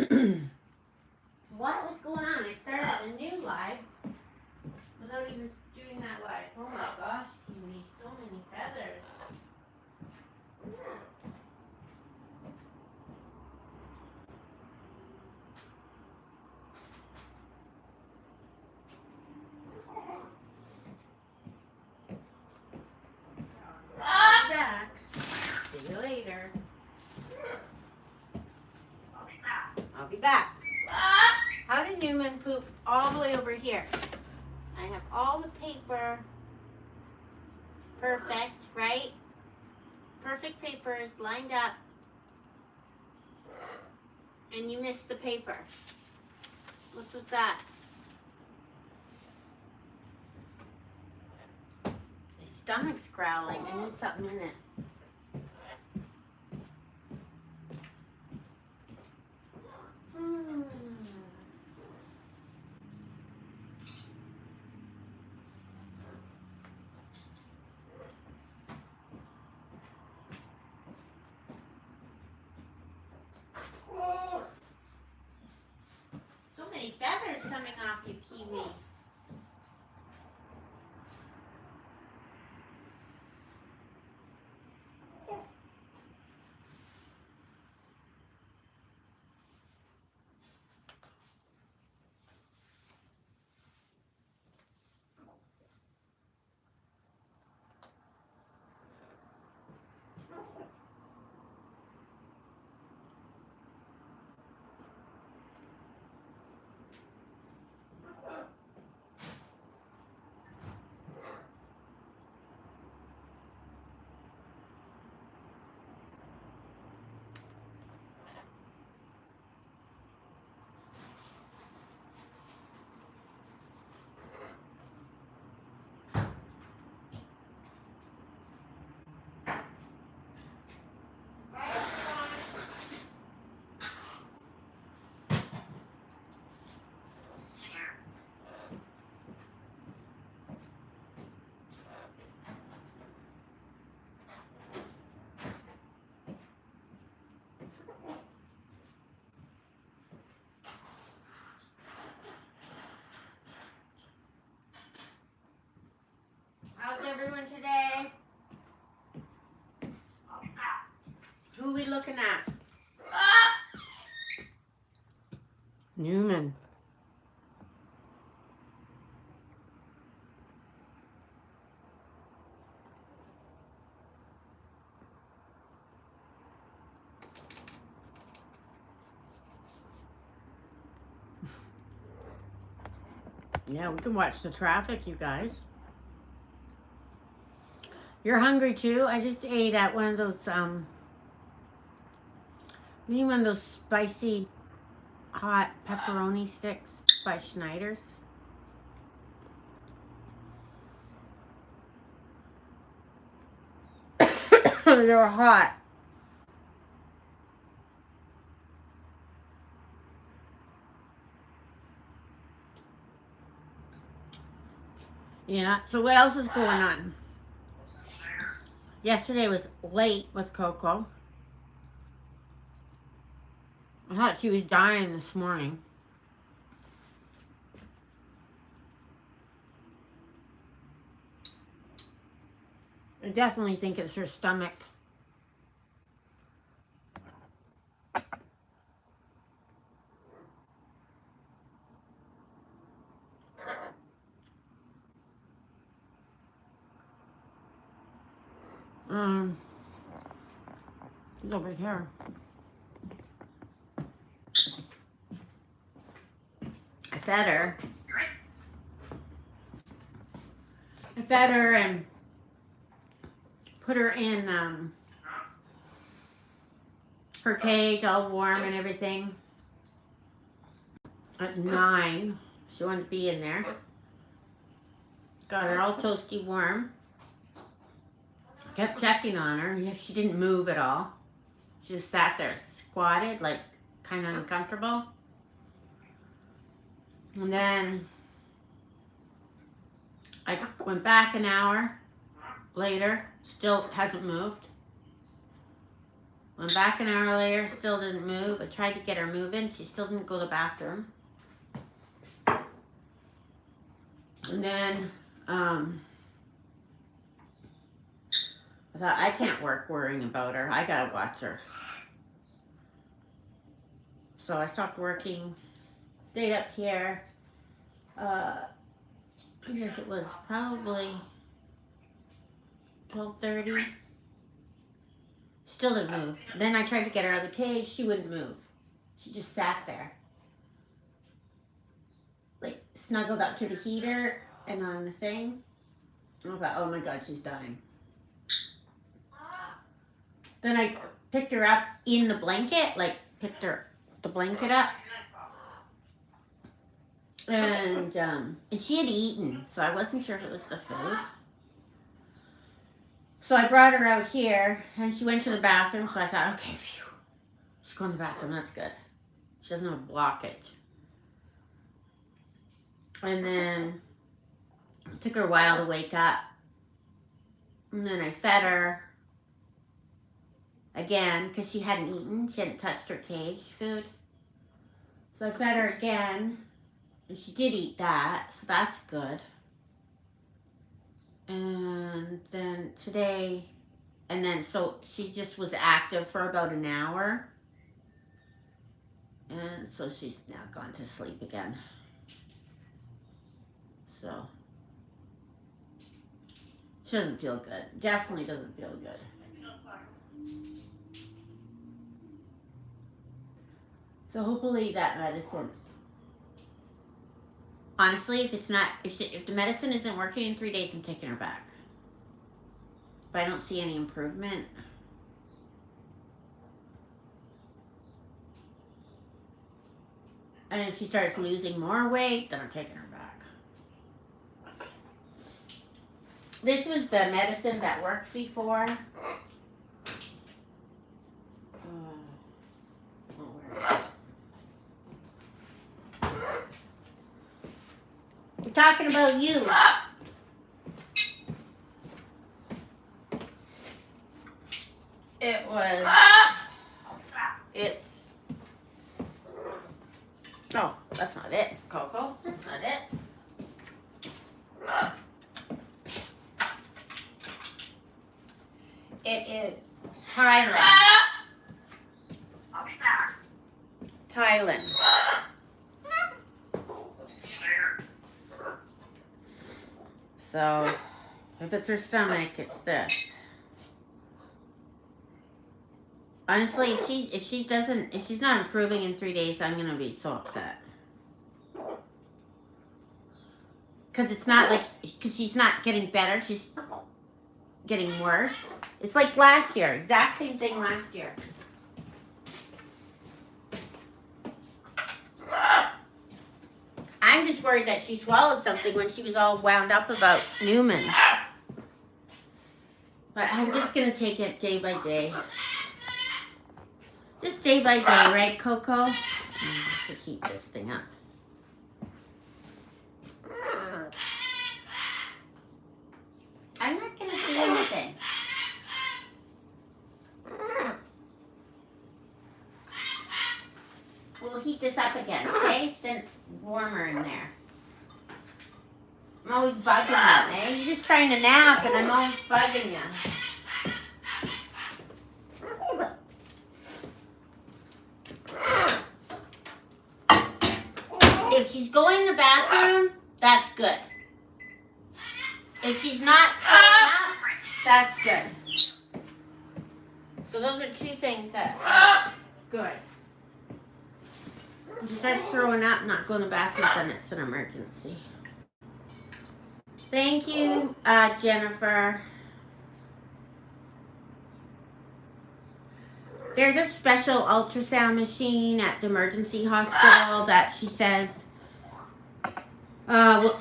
What was going on? I started a new live without even doing that live. Oh my gosh, Kiwi, so many feathers. Back. See you later. I'll be back. How did Newman poop all the way over here? I have all the paper. Perfect, right? Perfect papers lined up. And you missed the paper. What's with that? My stomach's growling. I need something in it. So many feathers coming off you, Kiwi. How's everyone today? Who are we looking at? Newman. Yeah, we can watch the traffic, you guys. You're hungry too? I just ate at one of those, maybe one of those spicy hot pepperoni sticks by Schneider's. They were hot. Yeah, so what else is going on? Yesterday was late with Coco. I thought she was dying this morning. I definitely think it's her stomach. She's over here. I fed her. And put her in her cage, all warm and everything. At 9, she wanted to be in there. Got her all toasty warm. Kept checking on her. She didn't move at all. She just sat there, squatted, like kind of uncomfortable. And then I went back an hour later, still hasn't moved. Went back an hour later, still didn't move. I tried to get her moving. She still didn't go to the bathroom. And then, I thought, I can't work worrying about her. I gotta watch her. So I stopped working, stayed up here. I guess it was probably 12:30. Still didn't move. Then I tried to get her out of the cage. She wouldn't move. She just sat there. Like, snuggled up to the heater and on the thing. I thought, oh my God, she's dying. Then I picked her up in the blanket, like picked the blanket up. And she had eaten, so I wasn't sure if it was the food. So I brought her out here, and she went to the bathroom, so I thought, okay, phew. She's going to the bathroom, that's good. She doesn't have a blockage. And then it took her a while to wake up. And then I fed her again, because she hadn't eaten. She hadn't touched her cage food. So I fed her again, and she did eat that, so that's good. And then today, and then so she just was active for about an hour. And so she's now gone to sleep again. So she doesn't feel good. Definitely doesn't feel good. So hopefully that medicine. Honestly, if the medicine isn't working in 3 days, I'm taking her back. If I don't see any improvement. And if she starts losing more weight, then I'm taking her back. This was the medicine that worked before. We're talking about you. Oh, that's not it, Coco. That's not it. It is Thailand. Thailand. So, if it's her stomach, it's this. Honestly, if she's not improving in 3 days, I'm gonna be so upset. Because she's not getting better, she's getting worse. It's like last year, exact same thing last year. I'm just worried that she swallowed something when she was all wound up about Newman. But I'm just gonna take it day by day. Just day by day, right, Coco? I'm just to keep this thing up. I'm not gonna do anything. We'll heat this up again, okay? Since it's warmer in there. I'm always bugging you, eh? You're just trying to nap and I'm always bugging you. If she's going to the bathroom, that's good. If she's not throwing up, that's good. So those are two things that are good. If she starts throwing up, not going to the bathroom, then it's an emergency. Thank you, Jennifer. There's a special ultrasound machine at the emergency hospital that she says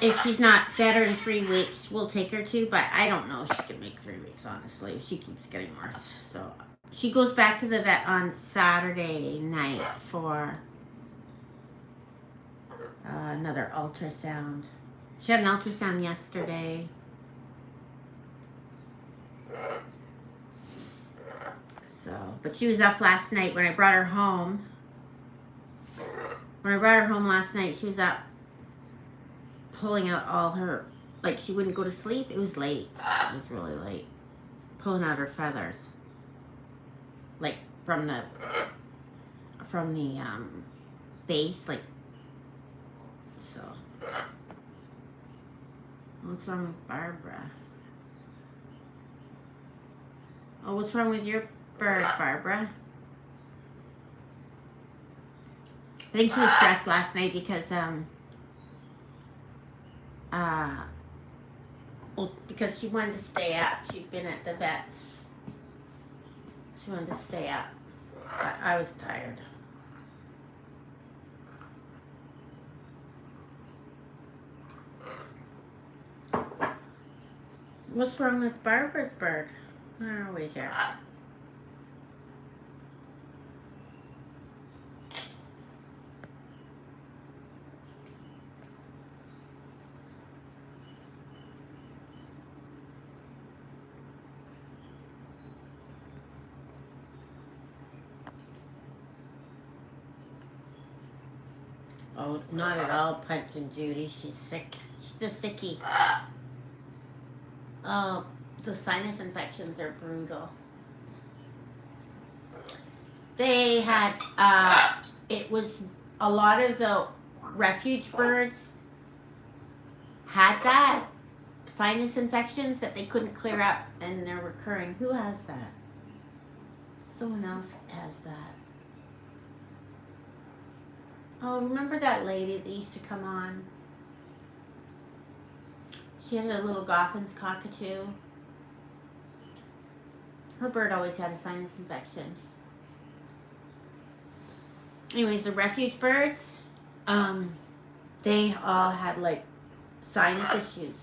if she's not better in 3 weeks, we'll take her to, but I don't know if she can make 3 weeks, honestly, if she keeps getting worse. So she goes back to the vet on Saturday night for another ultrasound. She had an ultrasound yesterday. So, but she was up last night when I brought her home. When I brought her home last night, she was up pulling out all her, like she wouldn't go to sleep. It was late. It was really late. Pulling out her feathers. Like from the base, like, so. What's wrong with Barbara? Oh, what's wrong with your bird, Barbara? I think she was stressed last night because, well, because she wanted to stay up. She'd been at the vet's. She wanted to stay up. But I was tired. What's wrong with Barbara's bird? Where are we here? Oh, not at all, Punch and Judy. She's sick. She's a sickie. Oh, the sinus infections are brutal. They had, it was a lot of the refuge birds had that sinus infections that they couldn't clear up, and they're recurring. Who has that? Someone else has that. Oh, remember that lady that used to come on? She had a little Goffin Cockatoo. Her bird always had a sinus infection. Anyways, the refuge birds, they all had like sinus issues.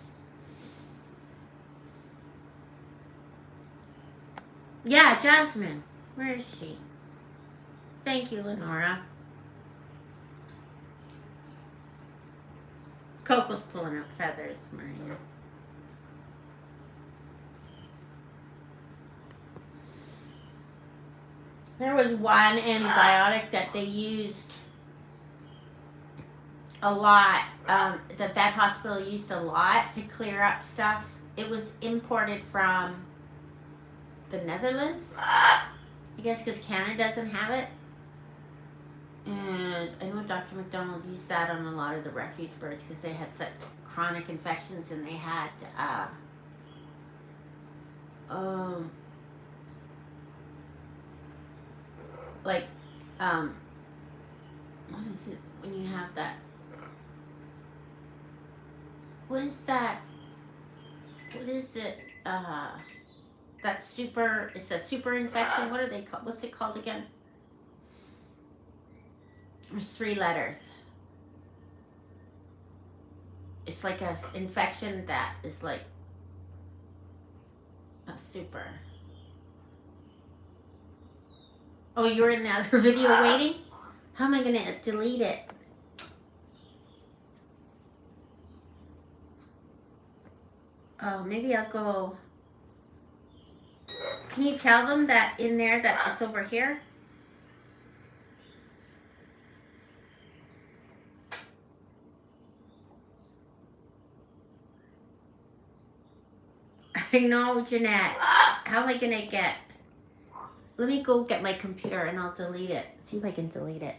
Yeah, Jasmine. Where is she? Thank you, Lenora. Coco's pulling out feathers, Maria. There was one antibiotic that they used a lot, the vet hospital used a lot to clear up stuff. It was imported from the Netherlands, I guess, because Canada doesn't have it. And I know Dr. McDonald used that on a lot of the refuge birds because they had such chronic infections, and they had, like, what is it when you have that? What is that? What is it? That super, it's a super infection. What are they called? What's it called again? There's 3 letters. It's like a infection that is like a super. Oh, you're in the other video waiting? How am I gonna delete it? Oh, maybe I'll go. Can you tell them that in there that it's over here? I know, Jeanette. How am I gonna get? Let me go get my computer and I'll delete it. See if I can delete it.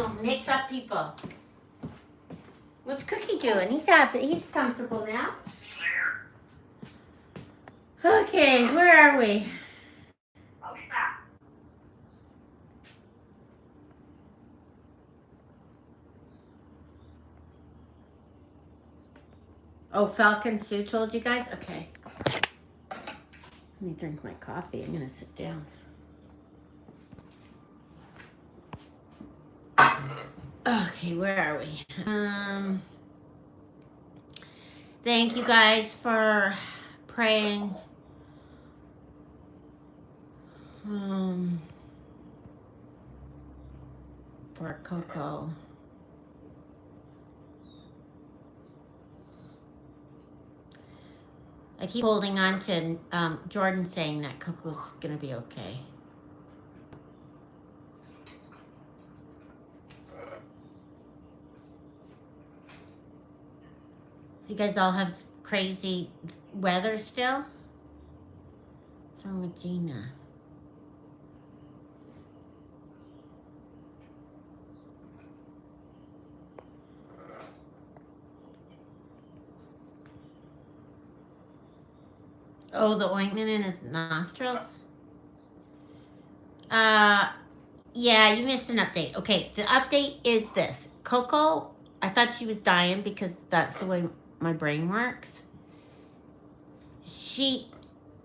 little mix-up people. What's Cookie doing? He's happy. He's comfortable now. Okay, where are we? Oh, Falcon Sue told you guys? Okay. Let me drink my coffee. I'm going to sit down. Okay, where are we? Thank you guys for praying. For Coco. I keep holding on to Jordan saying that Coco's gonna be okay. So you guys all have crazy weather still? What's wrong with Gina? Oh, the ointment in his nostrils? Yeah, you missed an update. Okay, the update is this. Coco, I thought she was dying because that's the way my brain works.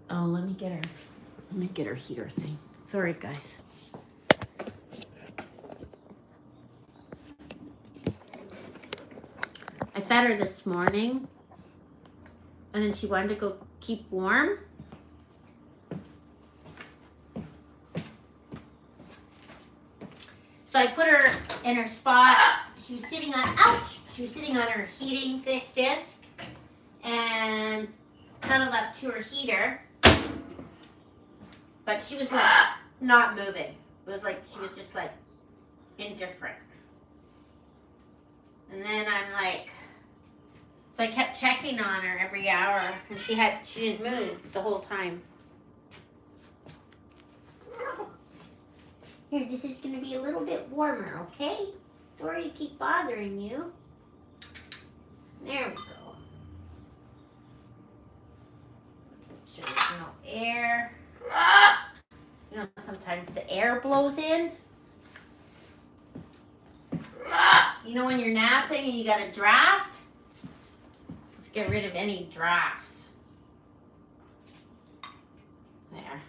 Oh, let me get her heater thing. Sorry, guys. I fed her this morning, and then she wanted to go keep warm. So I put her in her spot. She was sitting on, she was sitting on her heating thick disc and cuddled up to her heater. But she was like not moving. It was like she was just like indifferent. And then I'm like, so I kept checking on her every hour, and she didn't move the whole time. Here, this is going to be a little bit warmer, okay? Sorry to keep bothering you. There we go. Make sure there's no air. You know, sometimes the air blows in. You know when you're napping and you got a draft? Let's get rid of any drafts. There.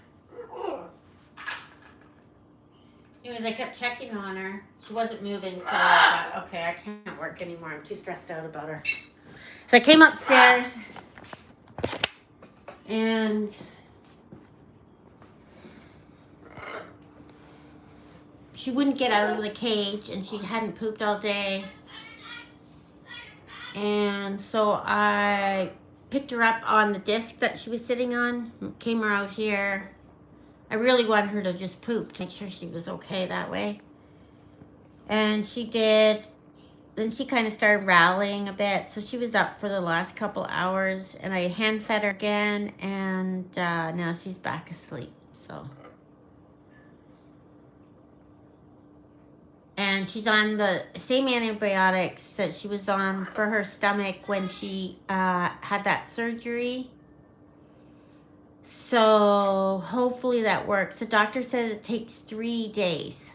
Anyways, I kept checking on her. She wasn't moving, so I thought, okay, I can't work anymore. I'm too stressed out about her. So I came upstairs, and she wouldn't get out of the cage, and she hadn't pooped all day. And so I picked her up on the disc that she was sitting on, came her out here. I really wanted her to just poop to make sure she was okay that way. And she did. Then she kind of started rallying a bit. So she was up for the last couple hours. And I hand fed her again. And now she's back asleep. So. And she's on the same antibiotics that she was on for her stomach when she had that surgery. So hopefully that works. The doctor said it takes 3 days.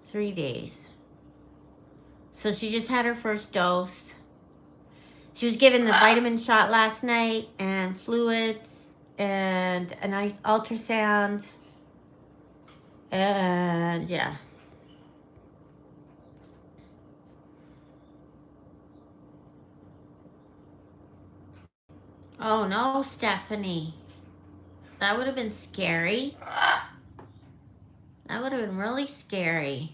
3 days. So she just had her first dose. She was given the vitamin shot last night and fluids and a nice ultrasound. And yeah. Oh no, Stephanie. That would have been scary. That would have been really scary.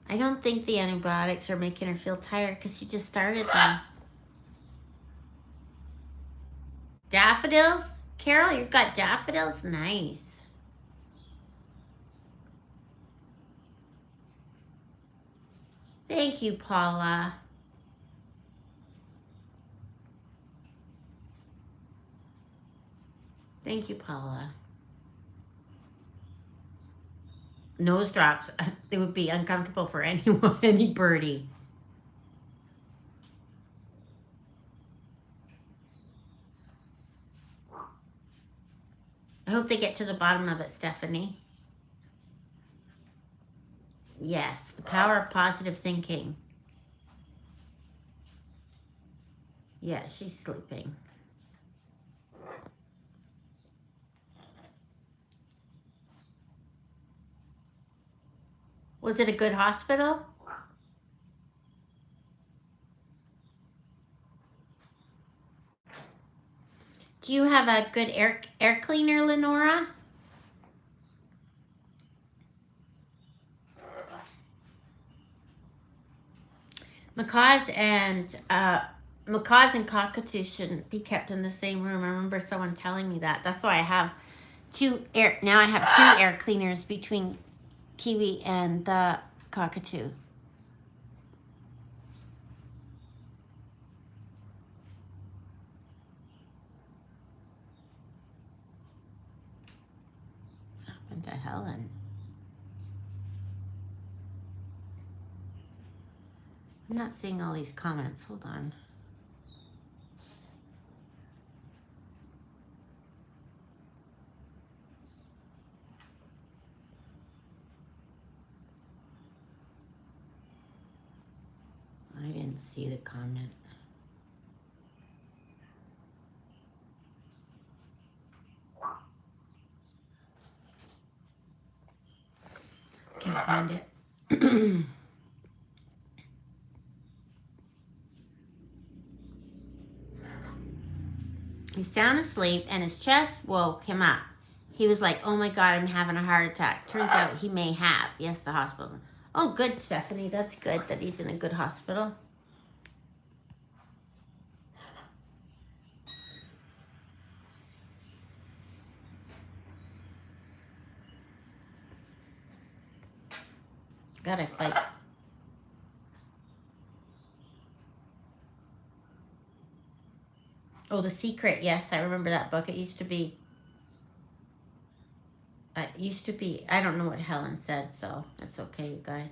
I don't think the antibiotics are making her feel tired because she just started them. Daffodils? Carol, you've got daffodils? Nice. Thank you, Paula. Thank you, Paula. Nose drops. It would be uncomfortable for anyone, any birdie. I hope they get to the bottom of it, Stephanie. Yes, the power of positive thinking. Yeah, she's sleeping. Was it a good hospital? Do you have a good air cleaner, Lenora? Macaws and cockatoos shouldn't be kept in the same room. I remember someone telling me that. That's why I have now I have two air cleaners between Kiwi and the cockatoo. What happened to Helen? I'm not seeing all these comments. Hold on. I didn't see the comment. Can't find it. He's sound asleep and his chest woke him up. He was like, oh my God, I'm having a heart attack. Turns out he may have. Yes, the hospital. Oh, good, Stephanie. That's good that he's in a good hospital. Gotta fight. Oh, The Secret. Yes, I remember that book. It used to be, I don't know what Helen said, so that's okay, you guys.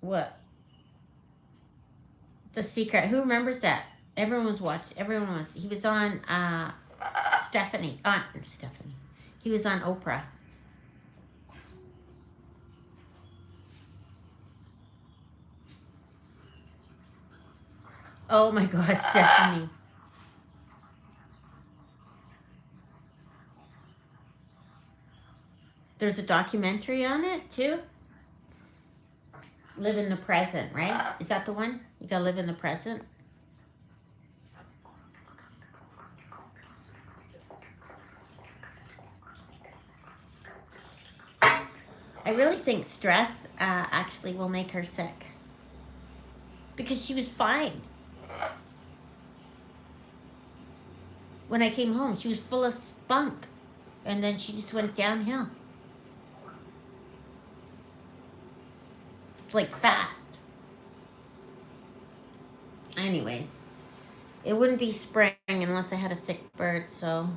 What? The Secret. Who remembers that? Everyone was watching. He was on, Stephanie. He was on Oprah. Oh my God, Stephanie. There's a documentary on it too. Live in the present, right? Is that the one? You gotta live in the present. I really think stress actually will make her sick. Because she was fine. When I came home, she was full of spunk. And then she just went downhill. Like fast. Anyways. It wouldn't be spring unless I had a sick bird, so...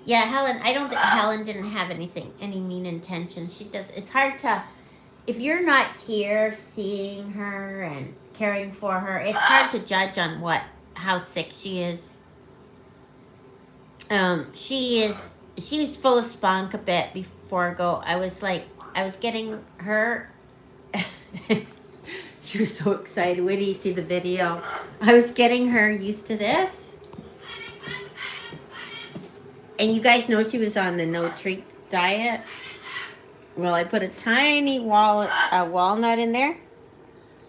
Yeah, Helen, I don't think Helen didn't have any mean intentions. She does. It's hard to, if you're not here seeing her and caring for her, it's hard to judge on how sick she is. She was full of spunk a bit before I go. I was getting her, she was so excited. Wait till you see the video. I was getting her used to this. And you guys know she was on the no treats diet. Well, I put a tiny walnut in there.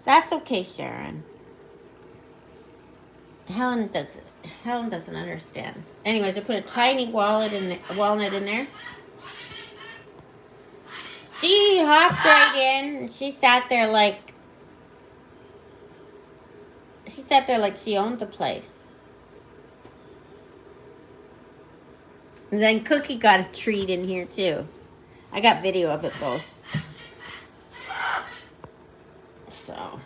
That's okay, Sharon. Helen does Helen doesn't understand. Anyways, I put a tiny walnut in there. She hopped right in, and she sat there like she owned the place. And then Cookie got a treat in here too. I got video of it both. So.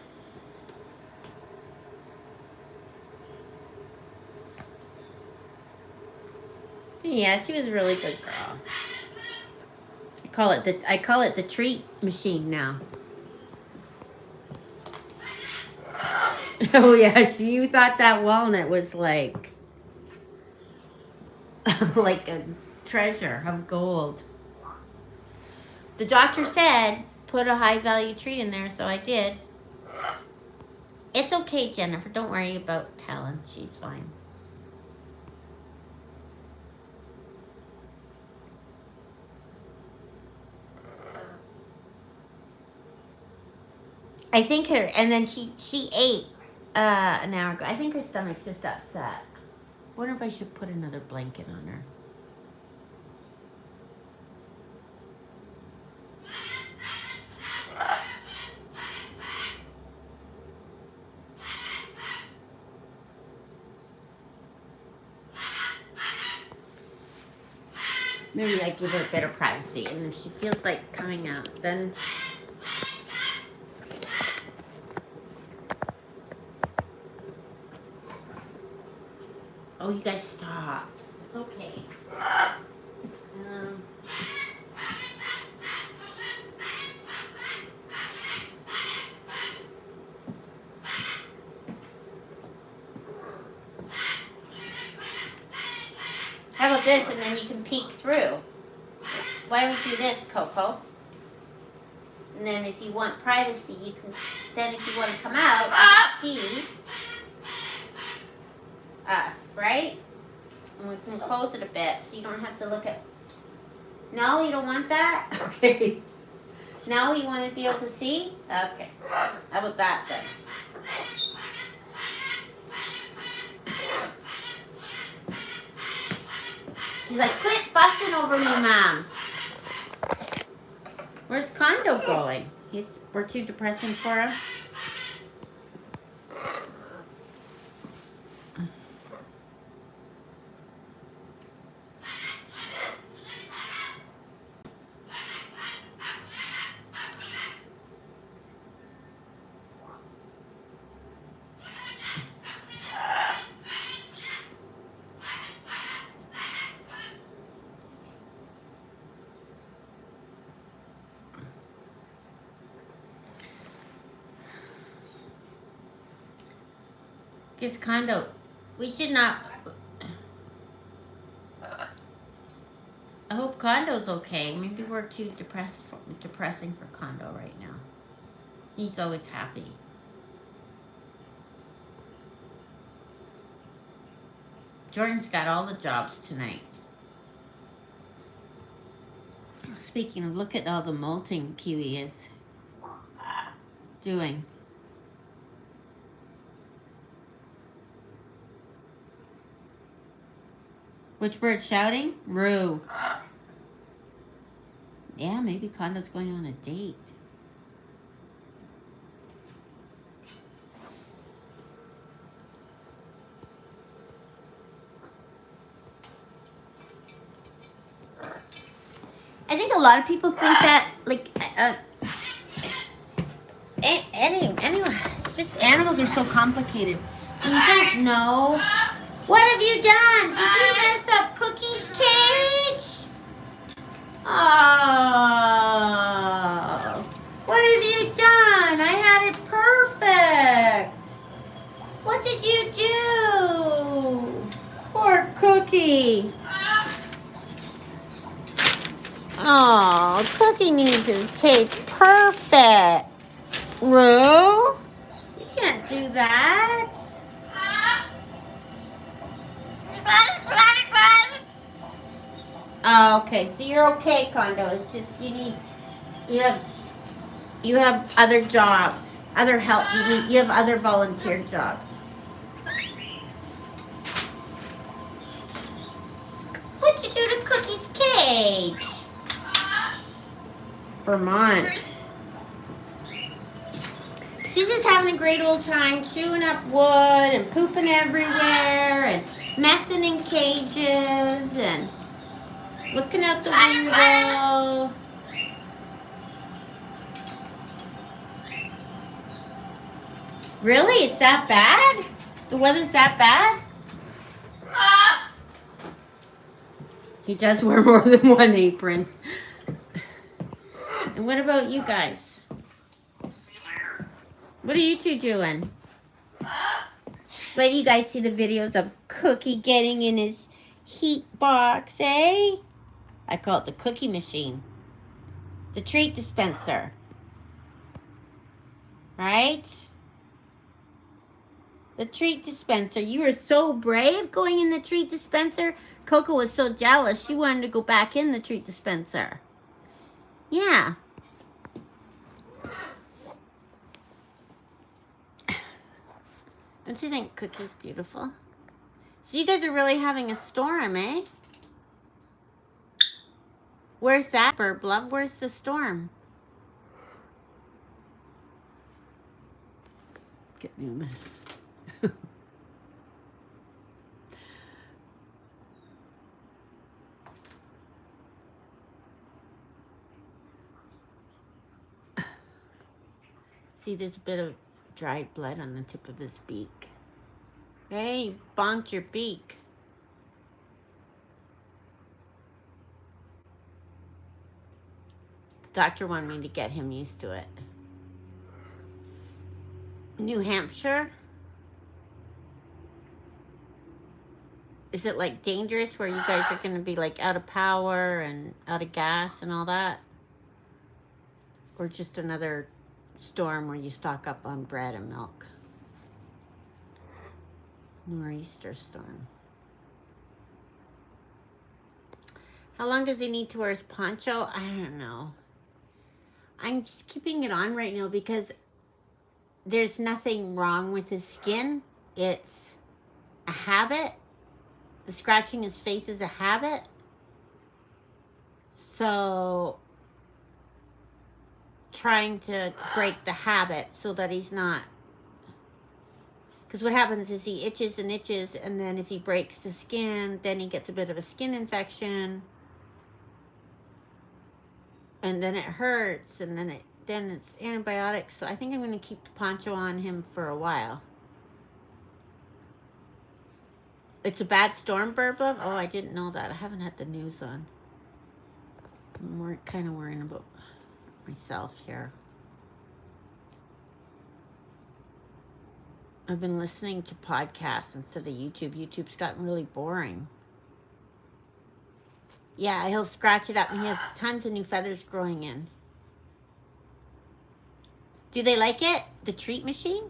Yeah, she was a really good girl. I call it the treat machine now. Oh yeah, you thought that walnut was like like a treasure of gold. The doctor said put a high value treat in there, so I did. It's okay, Jennifer. Don't worry about Helen. She's fine. I think and then she ate an hour ago. I think her stomach's just upset. Wonder if I should put another blanket on her. Maybe I give her a bit of privacy, and if she feels like coming out, then... Oh, you guys stop. It's okay. How about this, and then you can peek through? Why don't we do this, Coco? And then if you want privacy, you can... Then if you want to come out, you can see us, right? And we can close it a bit so you don't have to look at... No, you don't want that? Okay. Now you want to be able to see? Okay. How about that then? She's like, quit fussing over me, Mom. Where's Condo going? We're too depressing for him? Guess Condo, we should not... I hope Condo's okay. Maybe we're too depressing for Condo right now. He's always happy. Jordan's got all the jobs tonight. Speaking of, look at all the molting Kiwi is doing. Which bird's shouting? Roo. Yeah, maybe Condo's going on a date. I think a lot of people think that, like, anyway, it's just animals are so complicated. You don't know. What have you done? Did you mess up Cookie's cage? Oh, what have you done? I had it perfect. What did you do? Poor Cookie. Oh, Cookie needs his cage perfect. Roo, you can't do that. Oh, okay, so you're okay, Condo. It's just you have other jobs, other help. You have other volunteer jobs. cage. Vermont. She's just having a great old time chewing up wood and pooping everywhere and messing in cages and looking out the window. Really? It's that bad? The weather's that bad? He does wear more than one apron. And what about you guys? What are you two doing? Wait till you guys see the videos of Cookie getting in his heat box, eh? I call it the cookie machine. The treat dispenser. Right? The treat dispenser. You were so brave going in the treat dispenser. Coco was so jealous. She wanted to go back in the treat dispenser. Yeah. Don't you think Cookie's beautiful? So you guys are really having a storm, eh? Where's that, Burb Love? Where's the storm? Get Newman. See, there's a bit of dried blood on the tip of his beak. Hey, you bonked your beak. The doctor wanted me to get him used to it. New Hampshire? Is it like dangerous where you guys are going to be like out of power and out of gas and all that? Or just another storm where you stock up on bread and milk? Nor'easter storm. How long does he need to wear his poncho? I don't know. I'm just keeping it on right now because there's nothing wrong with his skin. It's a habit. The scratching his face is a habit. So trying to break the habit so that he's not. Because what happens is he itches and itches, and then if he breaks the skin, then he gets a bit of a skin infection. And then it hurts, and then it's antibiotics. So I think I'm going to keep the poncho on him for a while. It's a bad storm, Burb Love? Oh, I didn't know that. I haven't had the news on. I'm kind of worrying about myself here. I've been listening to podcasts instead of YouTube. YouTube's gotten really boring. Yeah, he'll scratch it up, and he has tons of new feathers growing in. Do they like it? The treat machine?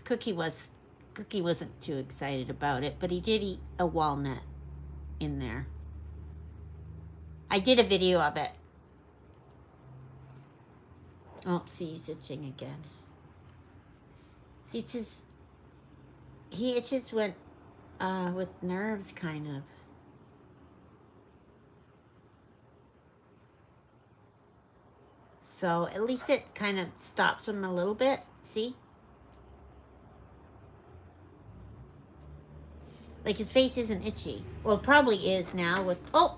Cookie wasn't too excited about it, but he did eat a walnut in there. I did a video of it. Oh, see, he's itching again. See, it's just, he itches with nerves, kind of. So at least it kind of stops him a little bit. See? Like his face isn't itchy. Well, it probably is now with, oh!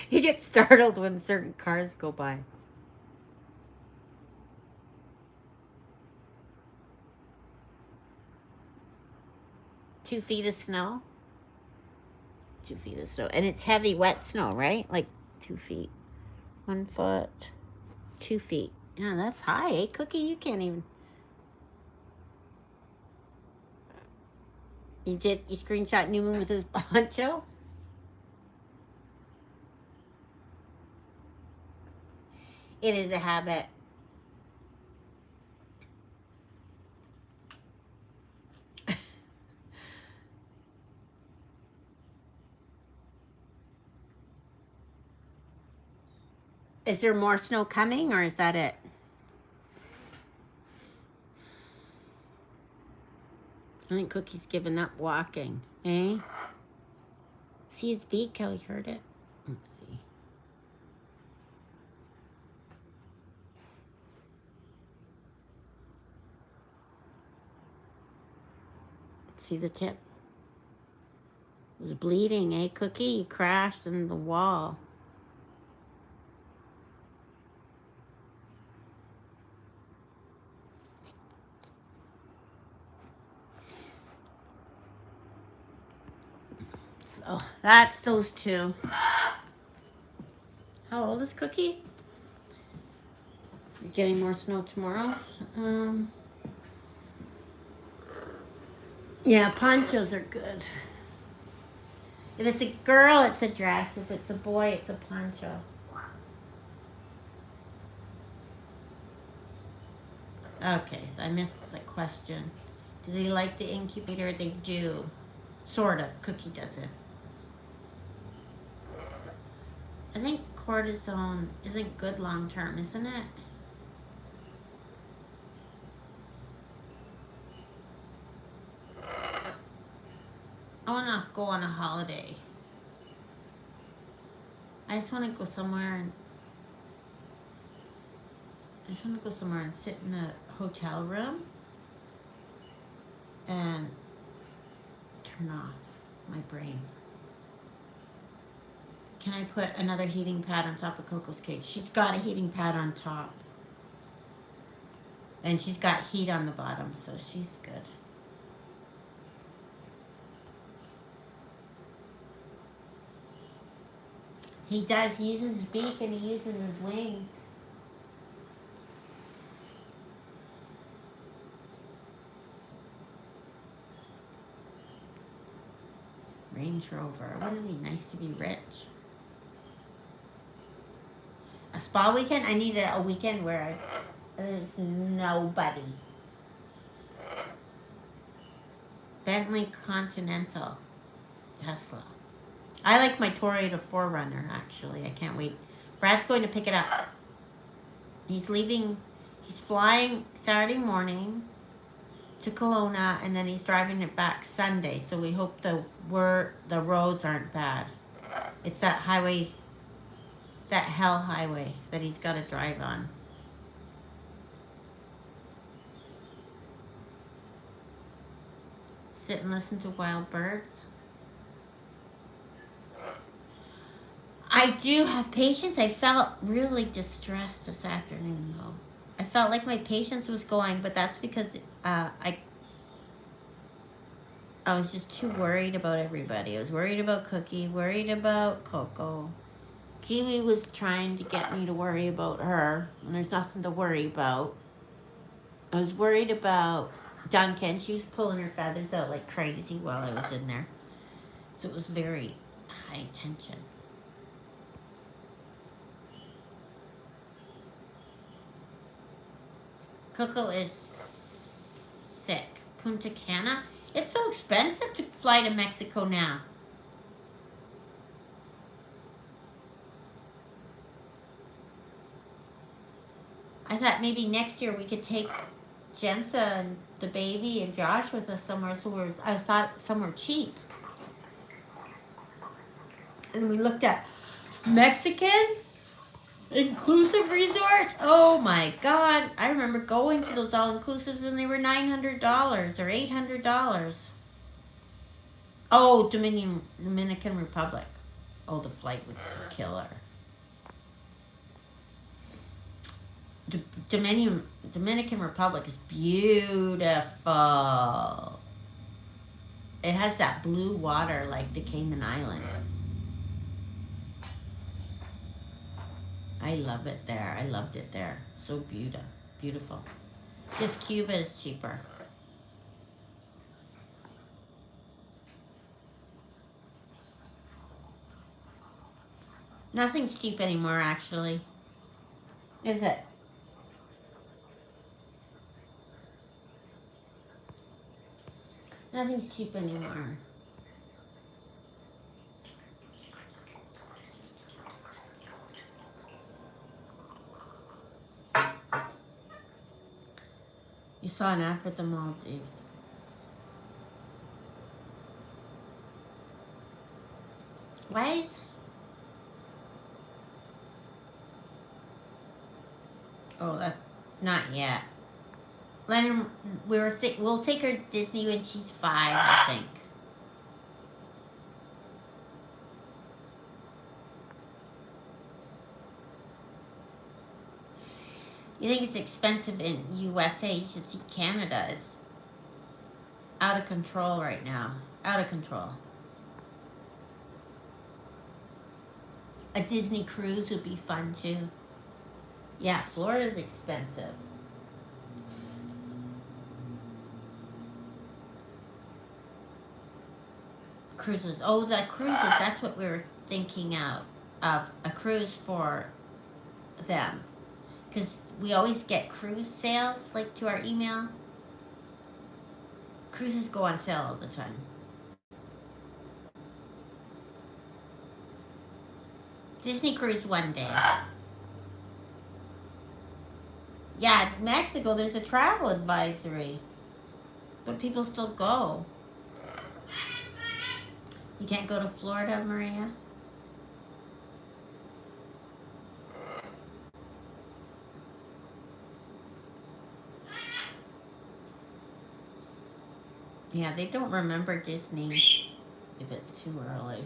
He gets startled when certain cars go by. Two feet of snow. 2 feet of snow. And it's heavy, wet snow, right? Like 2 feet. 1 foot. 2 feet. Yeah, that's high, eh? Cookie, you can't even. You screenshot Newman with his poncho? It is a habit. Is there more snow coming, or is that it? I think Cookie's given up walking, eh? Is see his beak? How he hurt it? Let's see. See the tip? It was bleeding, eh, Cookie? You crashed in the wall. So that's those two. How old is Cookie? You're getting more snow tomorrow. Yeah, ponchos are good. If it's a girl, it's a dress. If it's a boy, it's a poncho. Okay, so I missed the question. Do they like the incubator? They do. Sort of. Cookie doesn't. I think cortisone isn't good long term, isn't it? I want to go on a holiday. I just want to go somewhere and sit in a hotel room and turn off my brain. Can I put another heating pad on top of Coco's cage? She's got a heating pad on top. And she's got heat on the bottom, so she's good. He does. He uses his beak and he uses his wings. Range Rover. Wouldn't it be nice to be rich? A spa weekend? I needed a weekend where there's nobody. Bentley Continental. Tesla. I like my Toyota 4Runner, actually. I can't wait. Brad's going to pick it up. He's leaving. He's flying Saturday morning to Kelowna, and then he's driving it back Sunday. So we hope the roads aren't bad. It's that highway, that hell highway that he's got to drive on. Sit and listen to wild birds. I do have patience. I felt really distressed this afternoon, though. I felt like my patience was going, but that's because I was just too worried about everybody. I was worried about Cookie, worried about Coco. Kiwi was trying to get me to worry about her, and there's nothing to worry about. I was worried about Duncan. She was pulling her feathers out like crazy while I was in there. So it was very high tension. Coco is sick. Punta Cana? It's so expensive to fly to Mexico now. I thought maybe next year we could take Jensa and the baby and Josh with us somewhere. I thought somewhere cheap. And we looked at Mexican inclusive resorts. Oh my God. I remember going to those all-inclusives and they were $900 or $800. Oh, Dominican Republic. Oh, the flight would kill her. Dominican Republic is beautiful. It has that blue water like the Cayman Islands. I love it there. I loved it there. So beautiful. Just Cuba is cheaper. Nothing's cheap anymore, actually. Is it? Nothing's cheap anymore. You saw an app at the Maldives. Why is... Oh, that's not yet. Lennon, we'll take her to Disney when she's 5, I think. You think it's expensive in USA? You should see Canada. It's out of control right now. Out of control. A Disney cruise would be fun too. Yeah, Florida's expensive. Cruises. Oh, the cruises. That's what we were thinking of a cruise for them. Because we always get cruise sales, like, to our email. Cruises go on sale all the time. Disney cruise one day. Yeah, Mexico, there's a travel advisory. But people still go. You can't go to Florida, Maria? Yeah, they don't remember Disney if it's too early.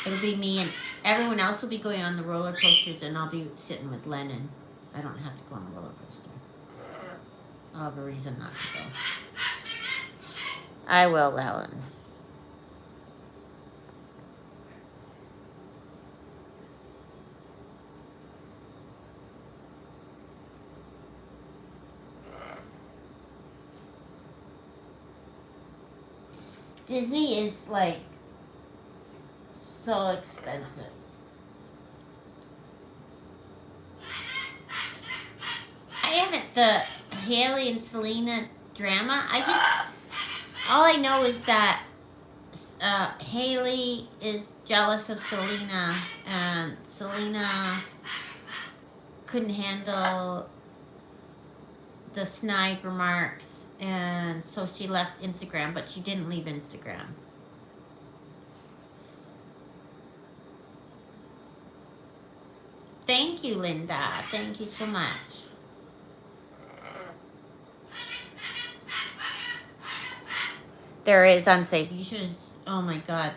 It'll be me, and everyone else will be going on the roller coasters, and I'll be sitting with Lennon. I don't have to go on a roller coaster. I'll have a reason not to go. I will, Helen. Disney is, like, so expensive. I haven't, the Haley and Selena drama, all I know is that Haley is jealous of Selena, and Selena couldn't handle the snide remarks, and so she left Instagram, but she didn't leave Instagram. Thank you, Linda. Thank you so much. There is unsafe. You should, oh my God,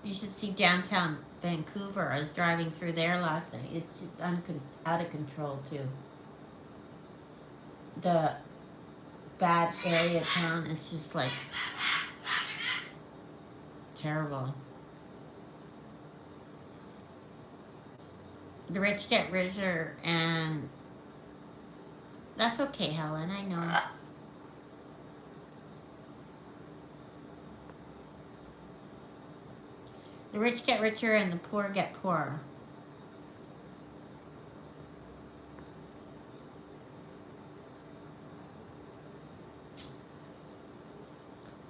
you should see downtown Vancouver. I was driving through there last night. It's just out of control too. The bad area town is just like terrible. The rich get richer, and that's okay, Helen, I know. The rich get richer and the poor get poorer.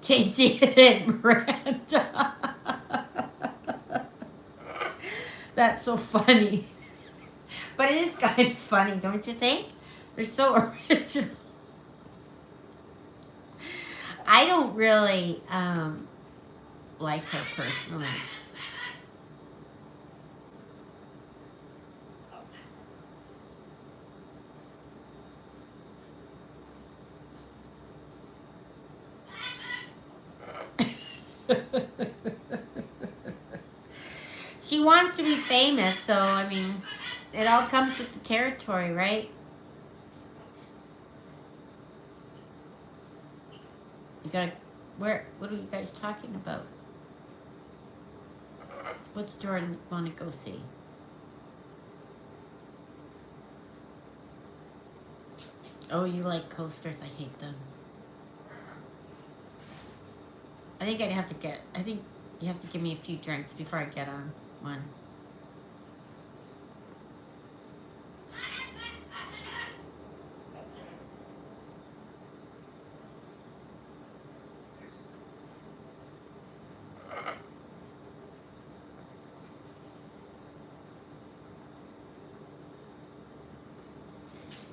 JJ and Miranda. That's so funny. But it is kind of funny, don't you think? They're so original. I don't really like her personally. She wants to be famous, so I mean, it all comes with the territory, right? You gotta, what are you guys talking about? What's Jordan want to go see? Oh, you like coasters? I hate them. I think you have to give me a few drinks before I get on one.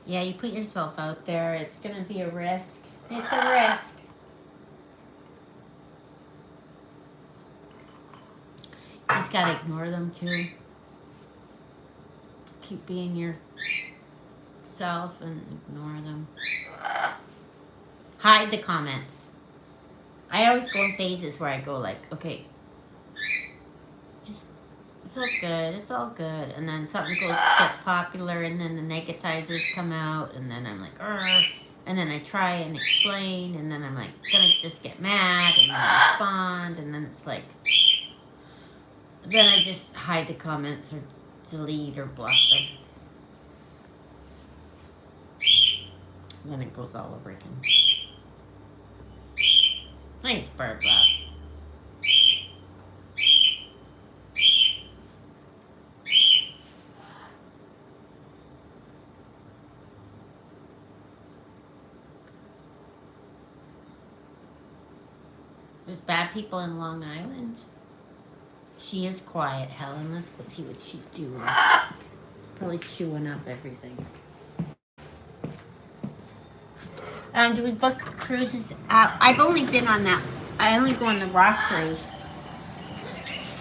Yeah, you put yourself out there. It's going to be a risk. It's a risk. Just gotta ignore them too. Keep being yourself and ignore them. Hide the comments. I always go in phases where I go like, okay, just it's all good, it's all good, and then something gets popular, and then the negatizers come out, and then I'm like, Arr. And then I try and explain, and then I'm like, gonna just get mad, and then I respond, and then it's like, then I just hide the comments or delete or block them. And then it goes all over again. Thanks, Bird Love. There's bad people in Long Island. She is quiet, Helen. Let's go see what she's doing. Probably chewing up everything. Do we book cruises out? I've only been on that. I only go on the rock cruise.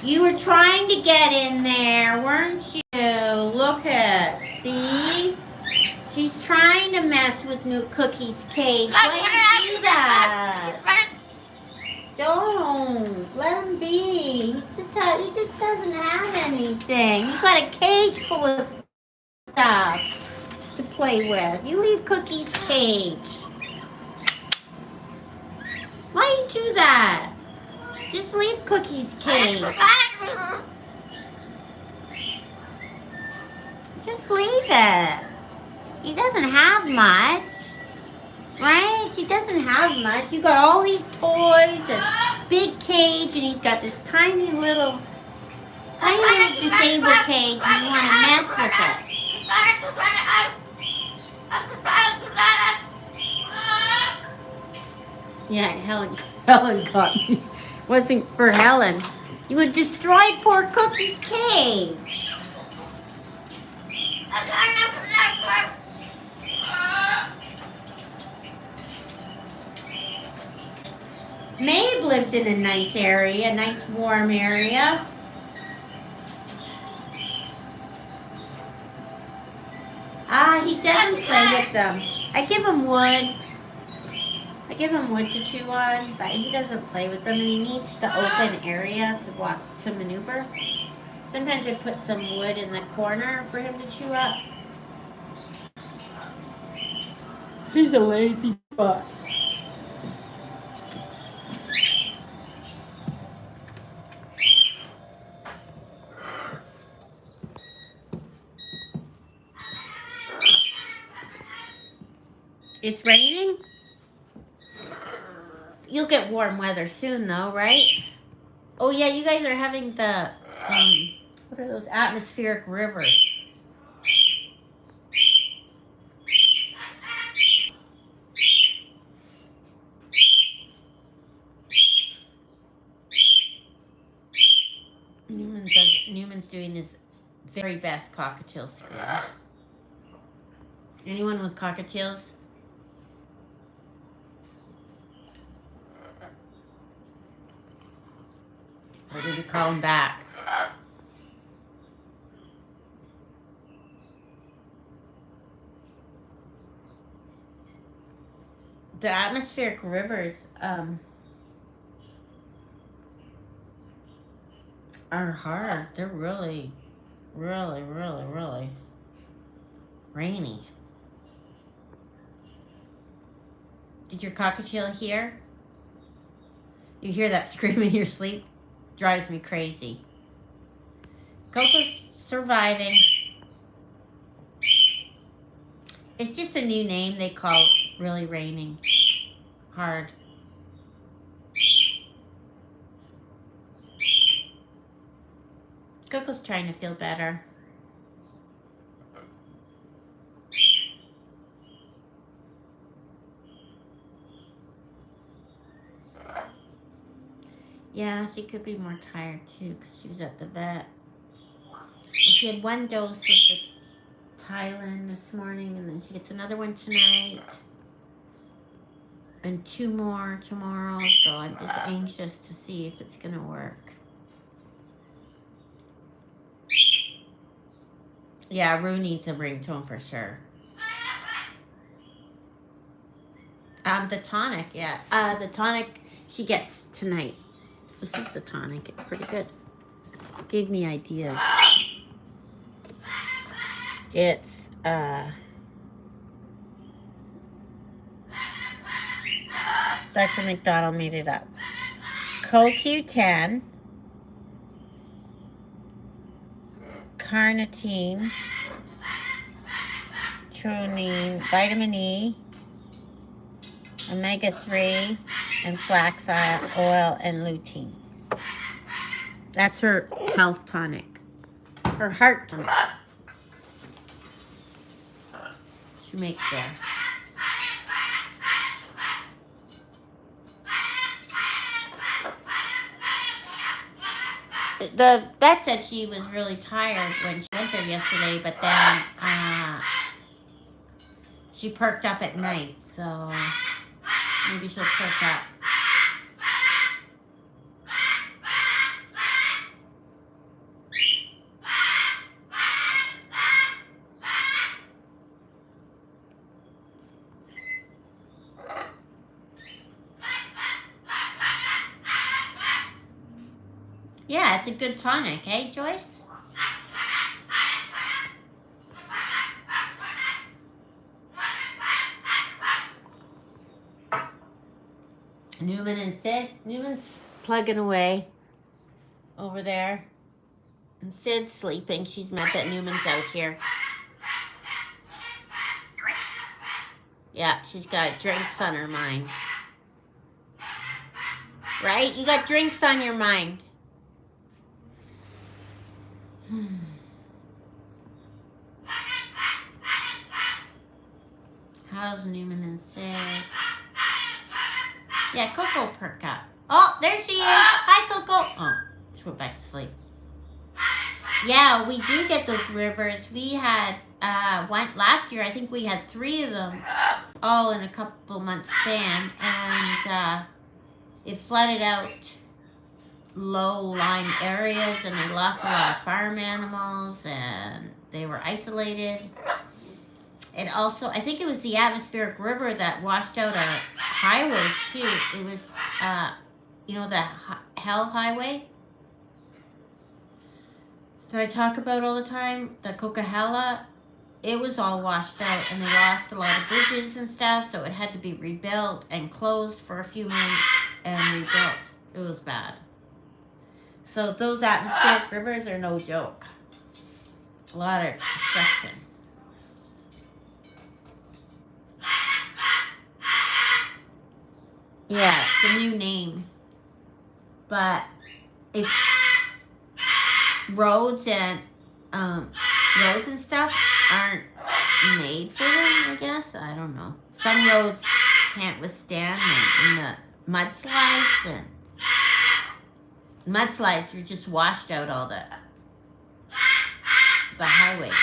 You were trying to get in there, weren't you? Look at, see? She's trying to mess with New Cookie's cage. Why do you do that? Don't. Let him be. He just doesn't have anything. You've got a cage full of stuff to play with. You leave Cookie's cage. Why do you do that? Just leave Cookie's cage. Just leave it. He doesn't have much. Right? He doesn't have much. You got all these toys and big cage, and he's got this tiny little disabled cage, and you want to mess with it. Yeah, Helen got me. Wasn't for Helen. You would destroy poor Cookie's cage. Mabe lives in a nice area, a nice warm area. He doesn't play with them. I give him wood. I give him wood to chew on, but he doesn't play with them, and he needs the open area to maneuver. Sometimes I put some wood in the corner for him to chew up. He's a lazy butt. It's raining? You'll get warm weather soon though, right? Oh yeah, you guys are having the, what are those atmospheric rivers? Newman's doing his very best cockatiel school. Anyone with cockatiels? Or did you call him back? The atmospheric rivers are hard. They're really, really, really, really rainy. Did your cockatiel hear? You hear that scream in your sleep? Drives me crazy. Coco's surviving. It's just a new name they call really raining. Hard. Coco's trying to feel better. Yeah, she could be more tired too because she was at the vet. She had one dose of the Tylenol this morning, and then she gets another one tonight. And 2 more tomorrow, so I'm just anxious to see if it's going to work. Yeah, Rue needs a ringtone for sure. The tonic, yeah. The tonic she gets tonight. This is the tonic. It's pretty good. Gave me ideas. It's Dr. McDonald made it up. CoQ10, carnitine, threonine, vitamin E, omega-3, and flax oil and lutein. That's her health tonic. Her heart tonic. She makes there. The vet said she was really tired when she went there yesterday, but then she perked up at night, so maybe she'll perk up. Yeah, it's a good tonic, eh, Joyce? Newman and Sid. Newman's plugging away over there. And Sid's sleeping. She's mad that Newman's out here. Yeah, she's got drinks on her mind. Right? You got drinks on your mind. How's Newman and Sid? Yeah, Coco perk up. Oh, there she is. Hi, Coco. Oh, she went back to sleep. Yeah, we do get those rivers. We had one last year. I think we had 3 of them, all in a couple months span, and it flooded out low-lying areas, and they lost a lot of farm animals, and they were isolated. And also, I think it was the atmospheric river that washed out our highways too. It was, you know, the Hell Highway that I talk about all the time, the Coquihalla. It was all washed out, and they lost a lot of bridges and stuff, so it had to be rebuilt and closed for a few months and rebuilt. It was bad. So those atmospheric rivers are no joke. A lot of destruction. Yeah, it's the new name. But if roads and stuff aren't made for them, I guess. I don't know. Some roads can't withstand in the mudslides, and mudslides are just washed out all the highways.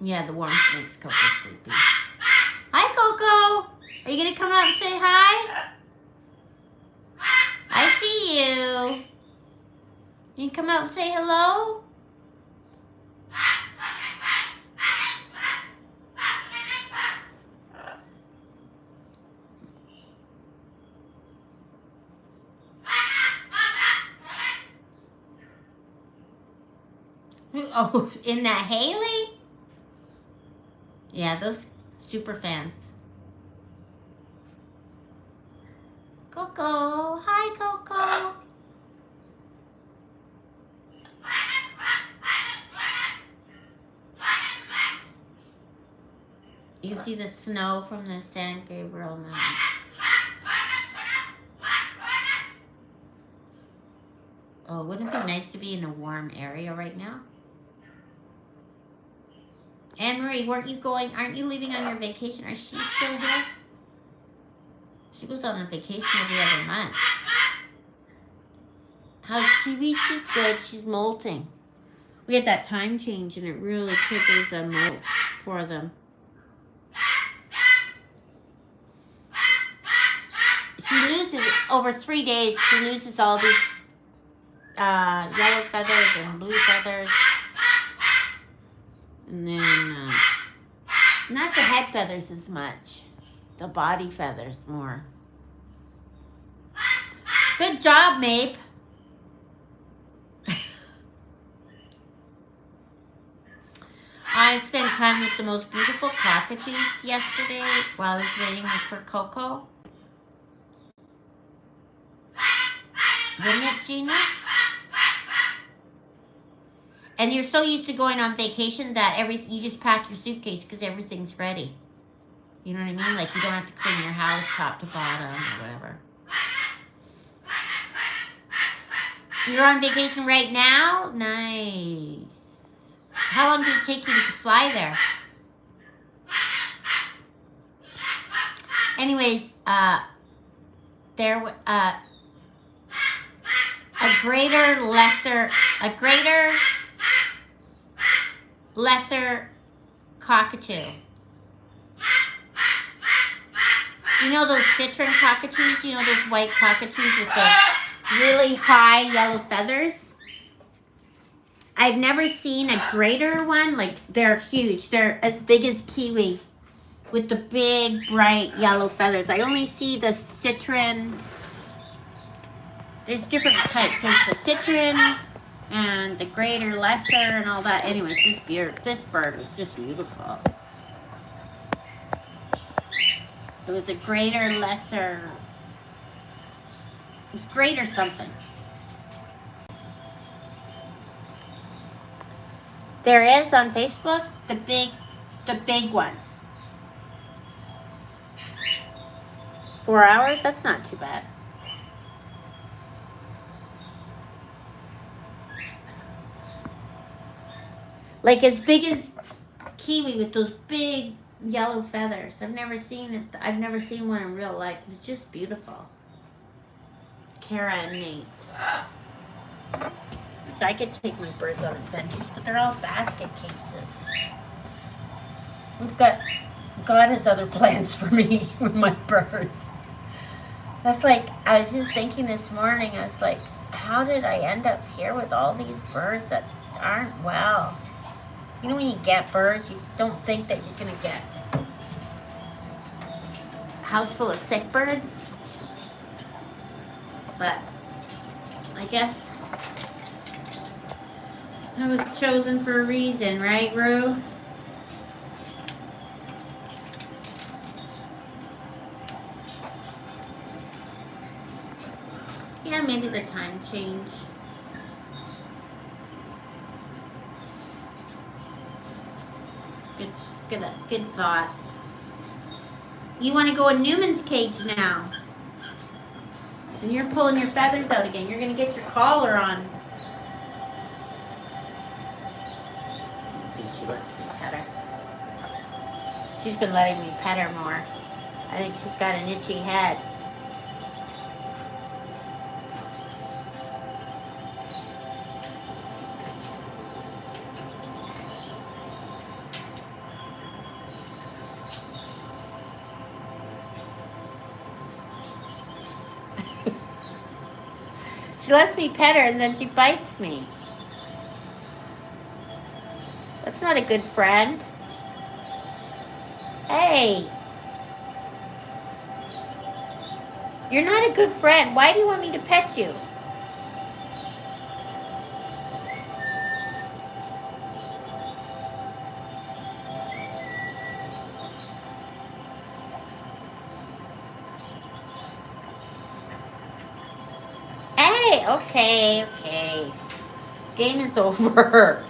Yeah, the warmth makes Coco sleepy. Hi, Coco. Are you going to come out and say hi? I see you. You can come out and say hello? Oh, in that Haley? Yeah, those super fans. Coco. Hi, Coco. You can see the snow from the San Gabriel Mountains. Oh, wouldn't it be nice to be in a warm area right now? Anne-Marie, aren't you leaving on your vacation? Is she still here? She goes on a vacation every other month. How's Kiwi? She's good. She's molting. We had that time change, and it really triggers a molt for them. She loses, over 3 days, she loses all these yellow feathers and blue feathers. And then, not the head feathers as much. The body feathers more. Good job, Mape. I spent time with the most beautiful cockatoos yesterday while I was waiting for Coco. Isn't it, Gina? And you're so used to going on vacation that you just pack your suitcase because everything's ready. You know what I mean? Like you don't have to clean your house top to bottom or whatever. You're on vacation right now? Nice. How long did it take you to fly there? Anyways, a greater, lesser cockatoo. You know those citron cockatoos? You know those white cockatoos with the really high yellow feathers? I've never seen a greater one. Like, they're huge. They're as big as Kiwi with the big, bright yellow feathers. I only see the citron. There's different types. There's the citron and the greater, lesser, and all that. Anyways, this bird was just beautiful. It was a greater, lesser. It was greater something. There is on Facebook the big ones. 4 hours? That's not too bad. Like as big as Kiwi with those big yellow feathers. I've never seen it. I've never seen one in real life. It's just beautiful. Kara and Nate. So I could take my birds on adventures, but they're all basket cases. God has other plans for me with my birds. That's like, I was just thinking this morning, I was like, how did I end up here with all these birds that aren't well? You know when you get birds, you don't think that you're going to get a house full of sick birds. But I guess I was chosen for a reason, right, Rue? Yeah, maybe the time change. Good thought. You want to go in Newman's cage now. And you're pulling your feathers out again. You're going to get your collar on. Let's see, she lets me pet her. She's been letting me pet her more. I think she's got an itchy head. She lets me pet her and then she bites me. That's not a good friend. Hey. You're not a good friend. Why do you want me to pet you? Okay. Game is over.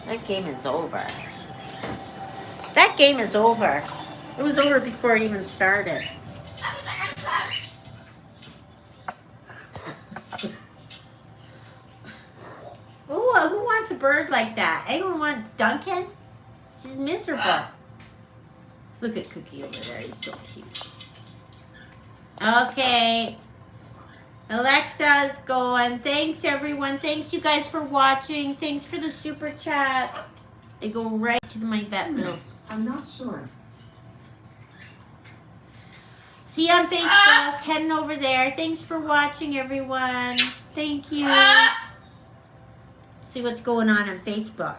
That game is over. That game is over. It was over before it even started. Ooh, who wants a bird like that? Anyone want Duncan? She's miserable. Look at Cookie over there. He's so cute. Okay. Alexa's going. Thanks, everyone. Thanks, you guys, for watching. Thanks for the super chats. They go right to my vet bills. I'm not sure. See you on Facebook. Heading over there. Thanks for watching, everyone. Thank you. See what's going on Facebook.